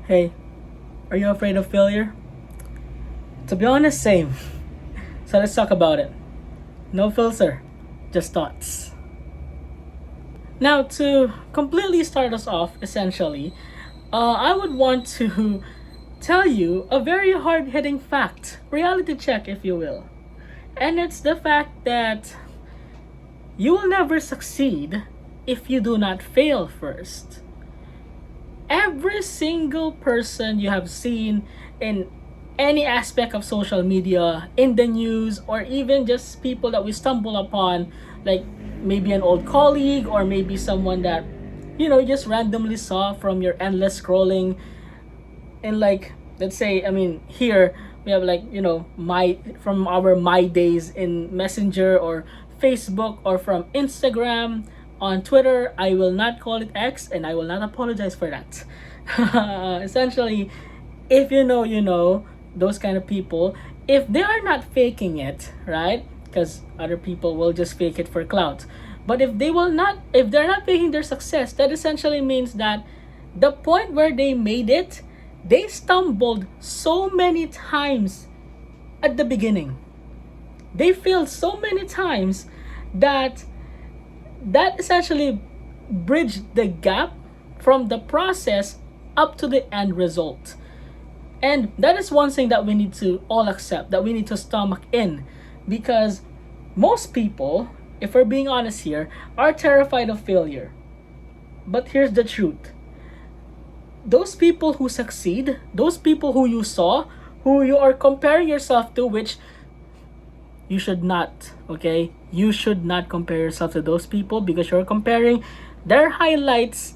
Hey, are you afraid of failure? To be honest, same. So let's talk about it. No filter, just thoughts. Now, to completely start us off, essentially, I would want to tell you a very hard hitting fact, reality check, if you will. And it's the fact that you will never succeed if you do not fail first. Every single person you have seen in any aspect of social media, in the news, or even just people that we stumble upon, like maybe an old colleague or maybe someone that you just randomly saw from your endless scrolling. And like, let's say, I mean, here we have like, my from our my days in Messenger or Facebook or from Instagram, on Twitter. I will not call it X, and I will not apologize for that. Essentially, if you know, those kind of people, if they are not faking it, right? Because other people will just fake it for clout. But if they're not faking their success, that essentially means that the point where they made it, they stumbled so many times at the beginning. They failed so many times that essentially bridged the gap from the process up to the end result. And that is one thing that we need to all accept, that we need to stomach in. Because most people, if we're being honest here, are terrified of failure. But here's the truth: those people who succeed, those people who you saw, who you are comparing yourself to, which you should not, okay? You should not compare yourself to those people, because you're comparing their highlights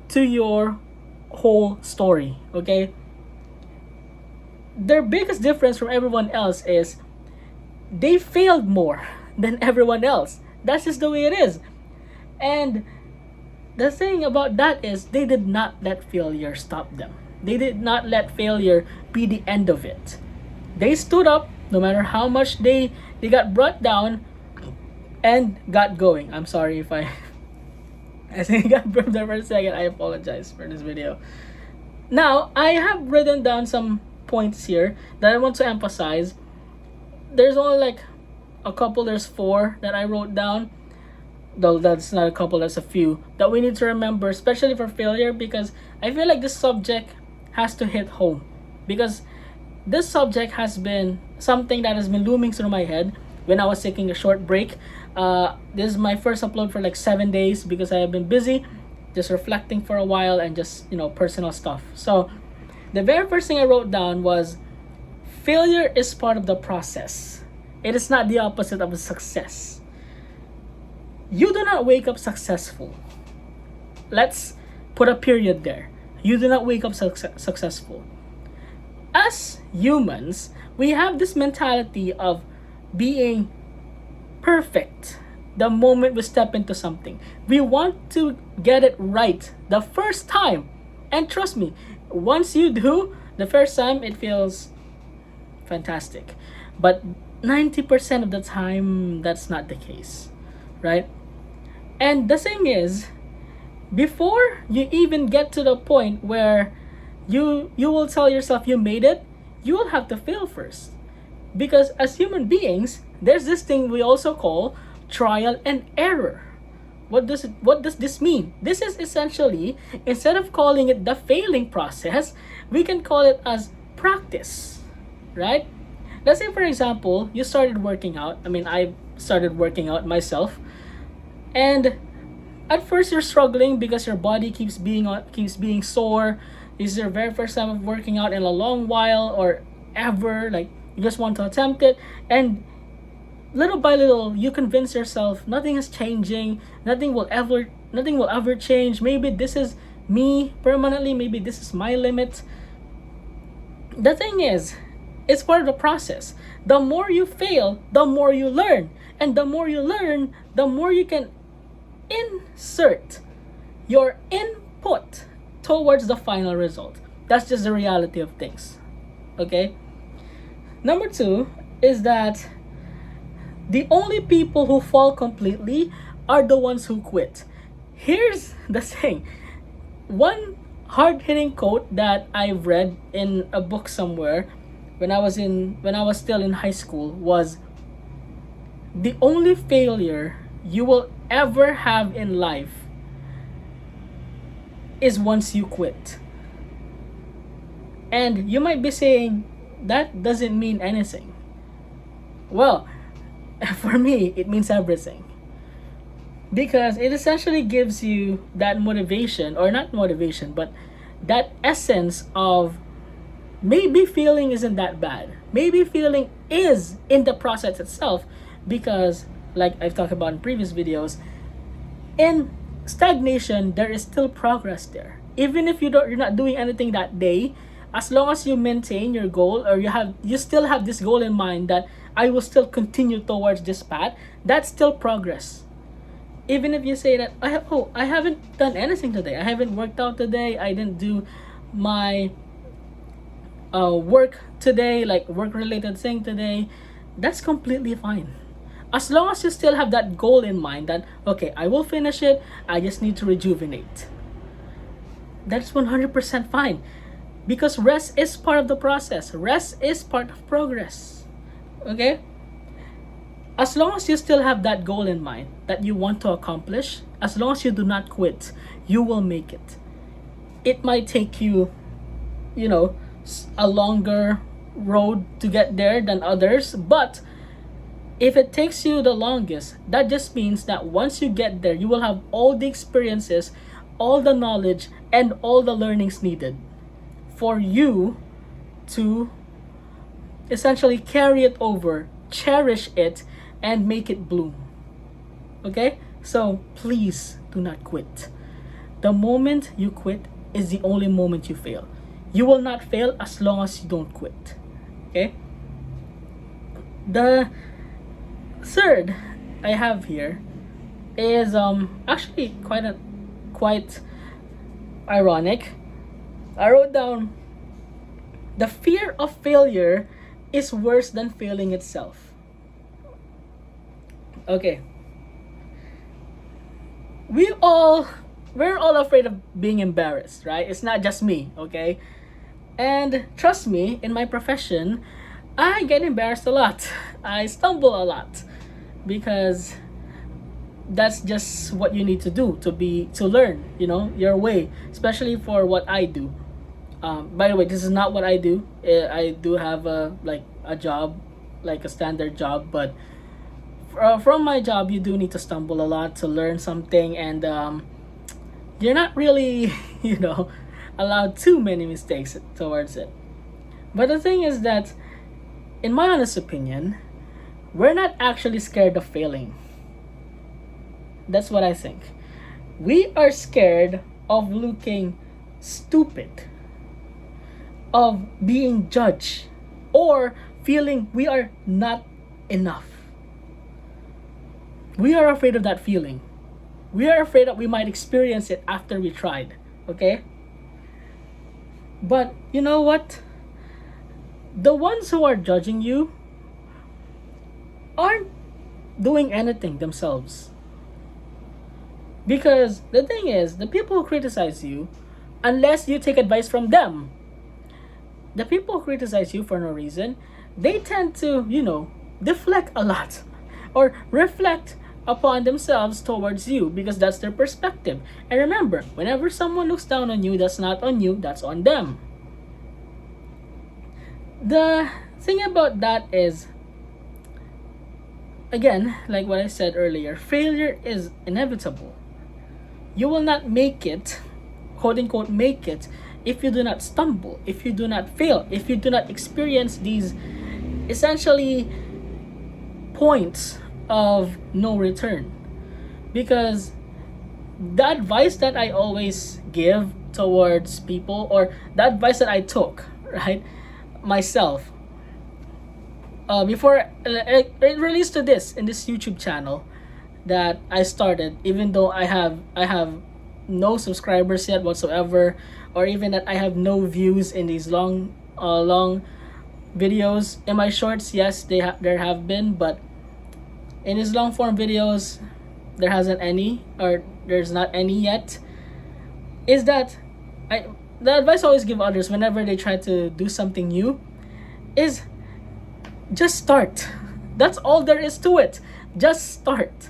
to your whole story, okay? Their biggest difference from everyone else is they failed more than everyone else. That's just the way it is. And the thing about that is they did not let failure stop them. They did not let failure be the end of it. They stood up no matter how much they got brought down and got going. I'm sorry if I think I got burped there for a second. I apologize for this video. Now, I have written down some points here that I want to emphasize. There's only like a couple, there's 4 that I wrote down. Though that's not a couple, that's a few that we need to remember, especially for failure, because I feel like this subject has to hit home. Because this subject has been something that has been looming through my head when I was taking a short break. This is my first upload for like 7 days because I have been busy, just reflecting for a while and just, personal stuff. So the very first thing I wrote down was failure is part of the process. It is not the opposite of success. You do not wake up successful. Let's put a period there. You do not wake up successful. As humans, we have this mentality of being perfect the moment we step into something. We want to get it right the first time. And trust me, once you do, the first time, it feels fantastic. But 90% of the time, that's not the case, right? And the thing is, before you even get to the point where you will tell yourself you made it, you will have to fail first. Because as human beings, there's this thing we also call trial and error. What does this mean? This is essentially, instead of calling it the failing process, we can call it as practice, right? Let's say, for example, you started working out. I mean, I started working out myself, and at first you're struggling because your body keeps being sore. This is your very first time of working out in a long while or ever. Like, you just want to attempt it, and little by little you convince yourself nothing is changing, nothing will ever change. Maybe this is me permanently, maybe this is my limit. The thing is, it's part of the process. The more you fail, the more you learn, and the more you learn, the more you can insert your input towards the final result. That's just the reality of things, okay? Number 2 is that the only people who fall completely are the ones who quit. Here's the thing: one hard-hitting quote that I've read in a book somewhere when I was still in high school was, the only failure you will ever have in life is once you quit. And you might be saying, that doesn't mean anything. Well, for me, it means everything. Because it essentially gives you that motivation, or not motivation, but that essence of maybe feeling isn't that bad. Maybe feeling is in the process itself, because, like I've talked about in previous videos, in stagnation there is still progress there. Even if you're not doing anything that day, as long as you maintain your goal, or you still have this goal in mind that I will still continue towards this path, that's still progress. Even if you say that I haven't done anything today, I haven't worked out today, I didn't do my work today, like work related thing today, that's completely fine. As long as you still have that goal in mind that, okay, I will finish it, I just need to rejuvenate. That's 100% fine. Because rest is part of the process. Rest is part of progress. Okay? As long as you still have that goal in mind that you want to accomplish, as long as you do not quit, you will make it. It might take you, a longer road to get there than others, but if it takes you the longest, that just means that once you get there, you will have all the experiences, all the knowledge, and all the learnings needed for you to essentially carry it over, cherish it, and make it bloom. Okay? So please do not quit. The moment you quit is the only moment you fail. You will not fail as long as you don't quit. Okay? The third I have here is actually quite ironic. I wrote down, the fear of failure is worse than failing itself. Okay. We're all afraid of being embarrassed, right? It's not just me, okay? And trust me, in my profession, I get embarrassed a lot. I stumble a lot because that's just what you need to do to learn, your way, especially for what I do. By the way, this is not what I do. I do have a job, like a standard job, but from my job, you do need to stumble a lot to learn something, and you're not really, allowed too many mistakes towards it. But the thing is that, in my honest opinion, we're not actually scared of failing. That's what I think. We are scared of looking stupid, of being judged, or feeling we are not enough. We are afraid of that feeling. We are afraid that we might experience it after we tried, okay? But you know what? The ones who are judging you aren't doing anything themselves. Because the thing is, the people who criticize you, unless you take advice from them, the people who criticize you for no reason, they tend to, deflect a lot or reflect upon themselves towards you because that's their perspective. And remember, whenever someone looks down on you, that's not on you, that's on them. The thing about that is, again, like what I said earlier, failure is inevitable. You will not make it, quote unquote, make it, if you do not stumble, if you do not fail, if you do not experience these essentially points of no return. Because the advice that I always give towards people, or the advice that I took, right, myself, before it released to this in this YouTube channel that I started, even though I have no subscribers yet whatsoever, or even that I have no views in these long videos. In my shorts, yes, there have been, but in these long form videos, there hasn't any, or there's not any yet. Is that I the advice I always give others whenever they try to do something new is just start. That's all there is to it. Just start.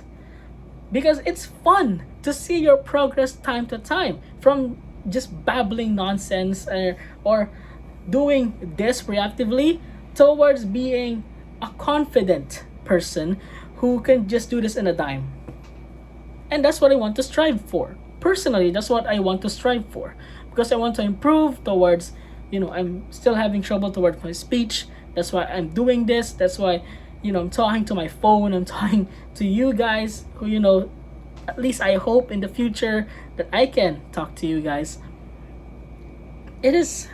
Because it's fun to see your progress time to time from just babbling nonsense, or doing this reactively towards being a confident person who can just do this in a dime. And that's what I want to strive for. Personally, that's what I want to strive for. Because I want to improve towards, I'm still having trouble towards my speech. That's why I'm doing this. That's why, I'm talking to my phone. I'm talking to you guys who, at least I hope in the future that I can talk to you guys. It is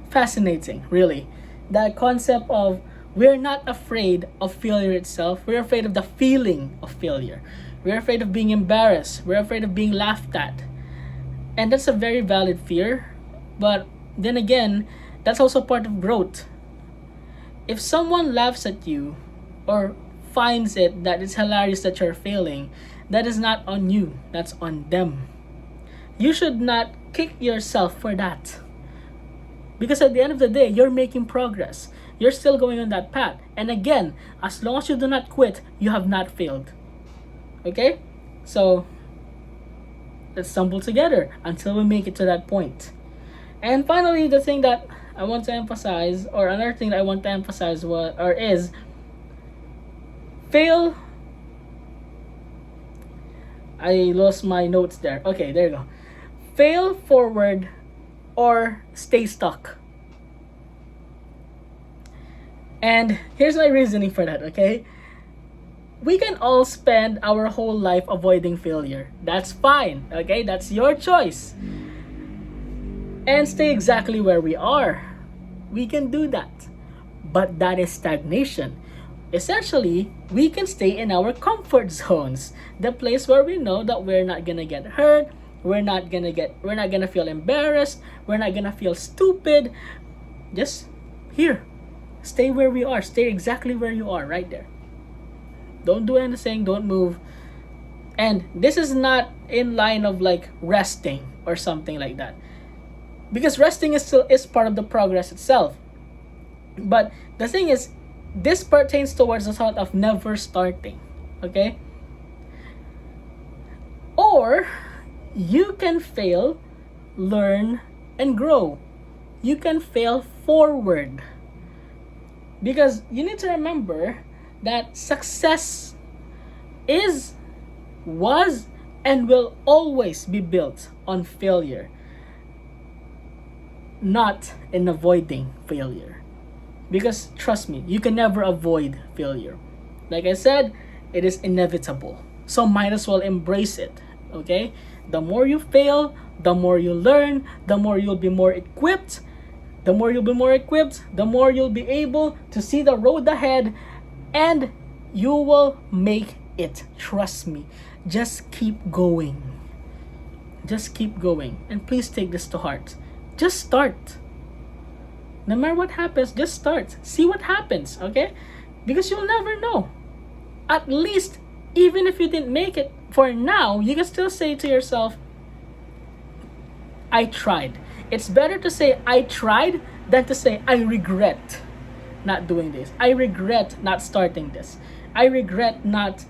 fascinating, really. That concept of we're not afraid of failure itself. We're afraid of the feeling of failure. We're afraid of being embarrassed. We're afraid of being laughed at. And that's a very valid fear. But then again, that's also part of growth. If someone laughs at you or finds it that it's hilarious that you're failing, that is not on you. That's on them. You should not kick yourself for that. Because at the end of the day, you're making progress. You're still going on that path. And again, as long as you do not quit, you have not failed. Okay? So, let's stumble together until we make it to that point. And finally, the thing that I want to emphasize, or another thing that I want to emphasize is fail. I lost my notes there. Okay, there you go. Fail forward or stay stuck. And here's my reasoning for that, okay? We can all spend our whole life avoiding failure. That's fine, okay? That's your choice. And stay exactly where we are. We can do that. But that is stagnation. Essentially, we can stay in our comfort zones, the place where we know that we're not gonna get hurt, we're not gonna feel embarrassed, we're not gonna feel stupid. Just here, stay where we are, stay exactly where you are, right there. Don't do anything, don't move. And this is not in line of like resting or something like that, because resting is part of the progress itself. But the thing is, this pertains towards the thought of never starting, okay? Or you can fail, learn, and grow. You can fail forward. Because you need to remember that success was, and will always be built on failure, not in avoiding failure. Because trust me, you can never avoid failure. Like I said, it is inevitable. So might as well embrace it, okay? The more you fail, the more you learn, the more you'll be more equipped. The more you'll be more equipped, the more you'll be able to see the road ahead, and you will make it. Trust me. Just keep going. Just keep going. And please take this to heart. Just start. No matter what happens, just start. See what happens, okay? Because you'll never know. At least, even if you didn't make it for now, you can still say to yourself, I tried. It's better to say I tried than to say I regret not doing this. I regret not starting this. I regret not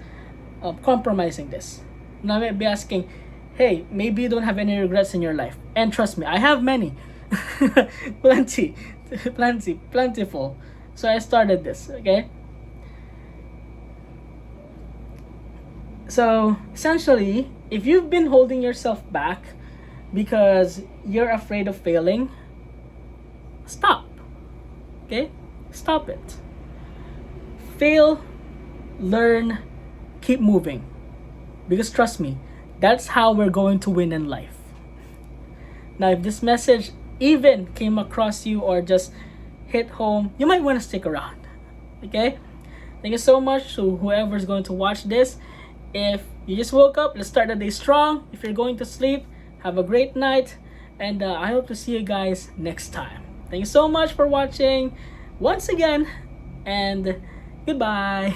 compromising this. Now I might be asking, hey, maybe you don't have any regrets in your life. And trust me, I have many. Plentiful. So I started this, okay? So essentially, if you've been holding yourself back because you're afraid of failing, stop. Okay? Stop it. Fail, learn, keep moving. Because trust me, that's how we're going to win in life. Now, if this message even came across you or just hit home, you might want to stick around. Okay? Thank you so much to whoever's going to watch this. If you just woke up, let's start the day strong. If you're going to sleep, have a great night. And I hope to see you guys next time. Thank you so much for watching once again. And goodbye.